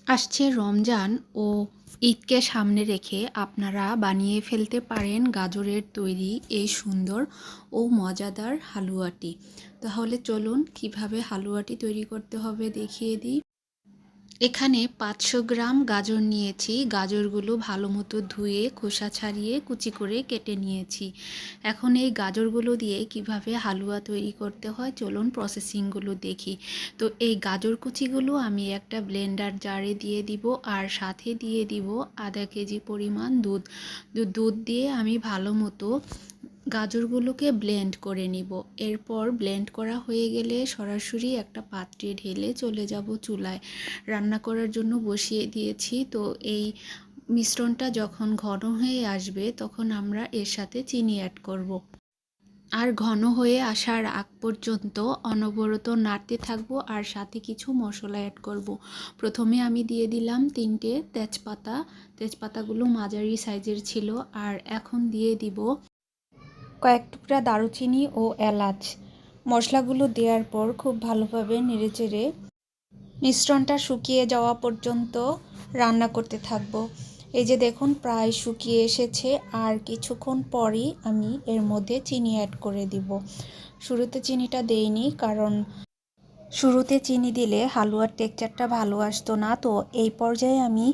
আসছে রমজান ও ঈদকে সামনে রেখে আপনারা বানিয়ে ফেলতে পারেন গাজরের তৈরি এই সুন্দর ও মজাদার হালুয়াটি। তাহলে চলুন কিভাবে হালুয়াটি তৈরি করতে হবে দেখিয়ে দিই। এখানে 500 গ্রাম গাজর নিয়েছি। গাজরগুলো ভালো মতো ধুয়ে খোসা ছাড়িয়ে কুচি করে কেটে নিয়েছি। এখন এই গাজরগুলো দিয়ে কিভাবে হালুয়া তৈরি করতে হয় চলুন প্রসেসিংগুলো দেখি। তো এই গাজর কুচিগুলো আমি একটা ব্লেন্ডার জারে দিয়ে দিব, আর সাথে দিয়ে দিব আধা কেজি পরিমাণ দুধ। দুধ দিয়ে আমি ভালো মতো গাজরগুলোকে ব্লেন্ড করে নিব। এরপর ব্লেন্ড করা হয়ে গেলে সরাসরি একটা পাত্রে ঢেলে চলে যাব চুলায়। রান্না করার জন্য বসিয়ে দিয়েছি। তো এই মিশ্রণটা যখন ঘন হয়ে আসবে তখন আমরা এর সাথে চিনি অ্যাড করব। আর ঘন হয়ে আসার আগ পর্যন্ত অনবরত নাড়তে থাকবো, আর সাথে কিছু মশলা অ্যাড করব। প্রথমে আমি দিয়ে দিলাম 3টে তেজপাতা। তেজপাতাগুলো মাঝারি সাইজের ছিল। আর এখন দিয়ে দিব কয়েক টুকরা দারুচিনি ও এলাচ। মশলাগুলো দেওয়ার পর খুব ভালোভাবে নেড়েচেড়ে মিশ্রণটা শুকিয়ে যাওয়া পর্যন্ত রান্না করতে থাকবো। এই যে দেখুন প্রায় শুকিয়ে এসেছে, আর কিছুক্ষণ পরই আমি এর মধ্যে চিনি অ্যাড করে দিব। শুরুতে চিনিটা দেইনি, কারণ শুরুতে চিনি দিলে হালুয়ার টেক্সচারটা ভালো আসতো না। তো এই পর্যায়ে আমি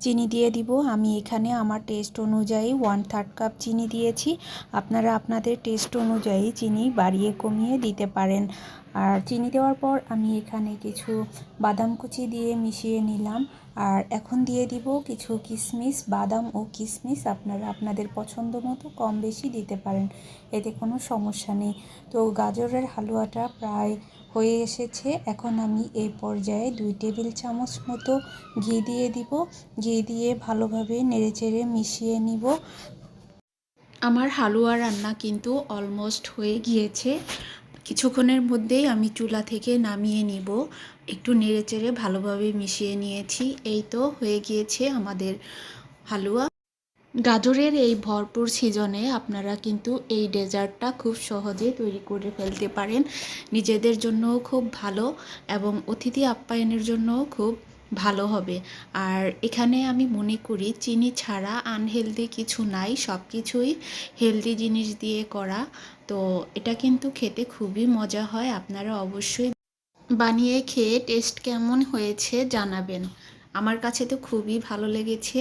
চিনি দিয়ে দিব। আমি এখানে আমার টেস্ট অনুযায়ী 1/3 কাপ চিনি দিয়েছি। আপনারা আপনাদের টেস্ট অনুযায়ী চিনি বাড়িয়ে কমিয়ে দিতে পারেন। আর চিনি দেওয়ার পর আমি এখানে কিছু বাদাম কুচি দিয়ে মিশিয়ে নিলাম। আর এখন দিয়ে দিব কিছু কিশমিশ। বাদাম ও কিশমিশ আপনারা আপনাদের পছন্দ মতো কম বেশি দিতে পারেন, এতে কোনো সমস্যা নেই। তো গাজরের হালুয়াটা প্রায় হয়ে এসেছে। এখন আমি এই পর্যায়ে 2 টেবিল চামচ মতো ঘি দিয়ে দিব। ঘি দিয়ে ভালোভাবে নেড়েচেড়ে মিশিয়ে নিব। আমার হালুয়া রান্না কিন্তু অলমোস্ট হয়ে গিয়েছে। কিছুক্ষণের মধ্যেই আমি চুলা থেকে নামিয়ে নিব। একটু নেড়েচেড়ে ভালোভাবে মিশিয়ে নিয়েছি। এই তো হয়ে গিয়েছে আমাদের হালুয়া। গাজরের এই ভরপুর সিজনে আপনারা কিন্তু এই ডেজার্টটা খুব সহজে তৈরি করে ফেলতে পারেন। নিজেদের জন্যও খুব ভালো এবং অতিথি আপ্যায়নের জন্যও খুব ভালো হবে। আর এখানে আমি মনে করি চিনি ছাড়া আনহেলদি কিছু নাই, সব কিছুই হেলদি জিনিস দিয়ে করা। তো এটা কিন্তু খেতে খুবই মজা হয়। আপনারা অবশ্যই বানিয়ে খেয়ে টেস্ট কেমন হয়েছে জানাবেন। আমার কাছে তো খুবই ভালো লেগেছে।